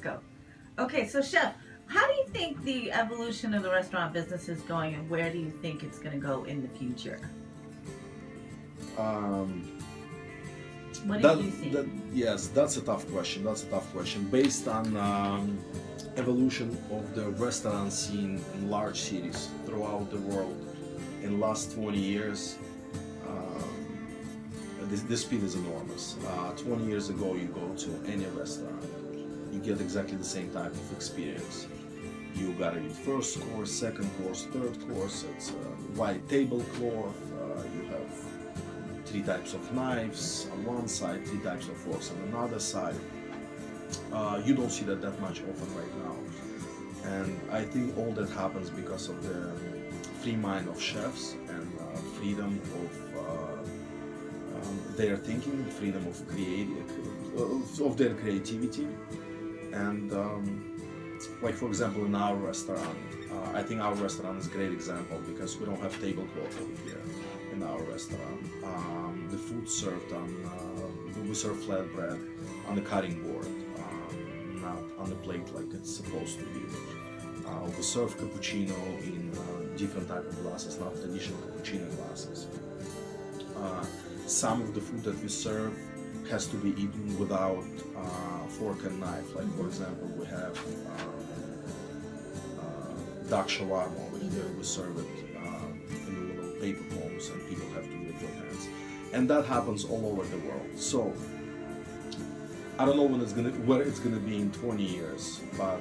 fresco. Okay, so chef, how do you think the evolution of the restaurant business is going, and where do you think it's going to go in the future? Um, What do that, you think? yes, that's a tough question. That's a tough question. Based on evolution of the restaurant scene in large cities throughout the world in last 20 years, the speed is enormous. 20 years ago, you go to any restaurant, you get exactly the same type of experience. You gotta eat first course, second course, third course. It's white tablecloth. You have three types of knives on one side, three types of forks on another side. You don't see that much often right now. And I think all that happens because of the free mind of chefs and freedom of their thinking, freedom of their creativity. And like for example, in our restaurant, I think our restaurant is a great example because we don't have tablecloth over here in our restaurant. The food served on, we serve flatbread on the cutting board, not on the plate like it's supposed to be. We serve cappuccino in different type of glasses, not traditional cappuccino glasses. Some of the food that we serve has to be eaten without fork and knife. Like for example, we have duck shawarma over here. We serve it in little paper bowls, and people have to do it with their hands. And that happens all over the world. So I don't know where it's gonna be in 20 years, but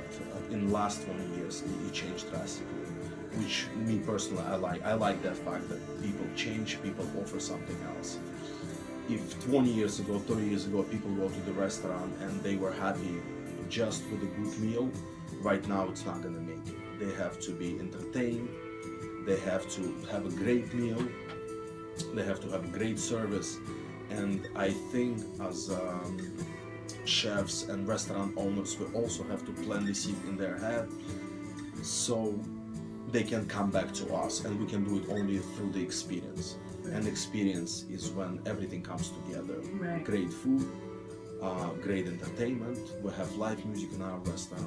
in the last 20 years, it changed drastically. Which me personally, I like. I like that fact that people change, people offer something else. If 20 years ago, 30 years ago, people go to the restaurant and they were happy just with a good meal, right now it's not gonna make it. They have to be entertained, they have to have a great meal, they have to have great service, and I think as chefs and restaurant owners, we also have to plant the seed in their head so they can come back to us, and we can do it only through the experience. And experience is when everything comes together. Right. Great food, great entertainment. We have live music in our restaurant,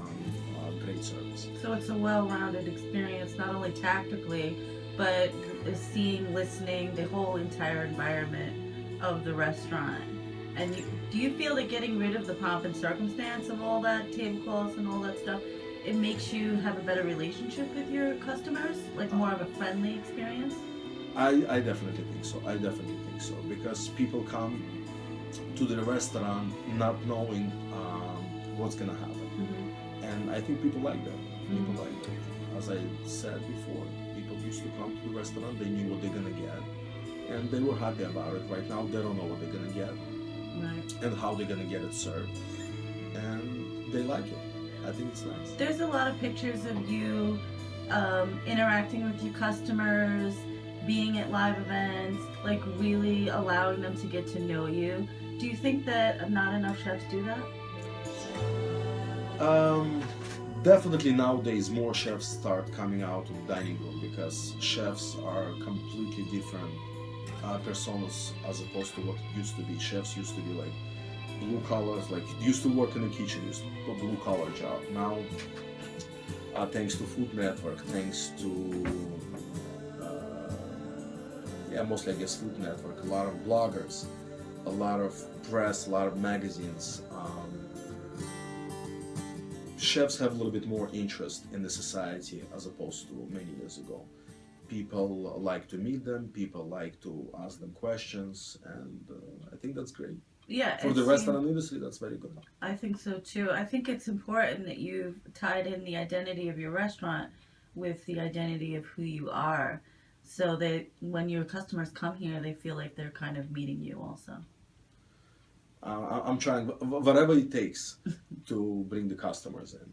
great service. So it's a well-rounded experience, not only tactically, but seeing, listening, the whole entire environment of the restaurant. And do you feel that getting rid of the pomp and circumstance of all that tablecloths and all that stuff, it makes you have a better relationship with your customers, like more of a friendly experience? I definitely think so. I definitely think so, because people come to the restaurant not knowing what's gonna happen, and I think people like that. People like that. As I said before, people used to come to the restaurant, they knew what they're gonna get, and they were happy about it. Right now, they don't know what they're gonna get, and how they're gonna get it served, and they like it. I think it's nice. There's a lot of pictures of you interacting with your customers, being at live events, like really allowing them to get to know you. Do you think that not enough chefs do that? Definitely nowadays more chefs start coming out of the dining room because chefs are completely different personas as opposed to what it used to be. Chefs used to be like blue collars, like used to work in the kitchen, used to do a blue collar job. Now, thanks to Food Network, thanks to mostly I guess Food Network, a lot of bloggers, a lot of press, a lot of magazines. Chefs have a little bit more interest in the society as opposed to many years ago. People like to meet them, people like to ask them questions, and I think that's great. Yeah. For the restaurant industry, that's very good. I think so too. I think it's important that you've tied in the identity of your restaurant with the identity of who you are, so that when your customers come here, they feel like they're kind of meeting you also. I'm trying whatever it takes to bring the customers in.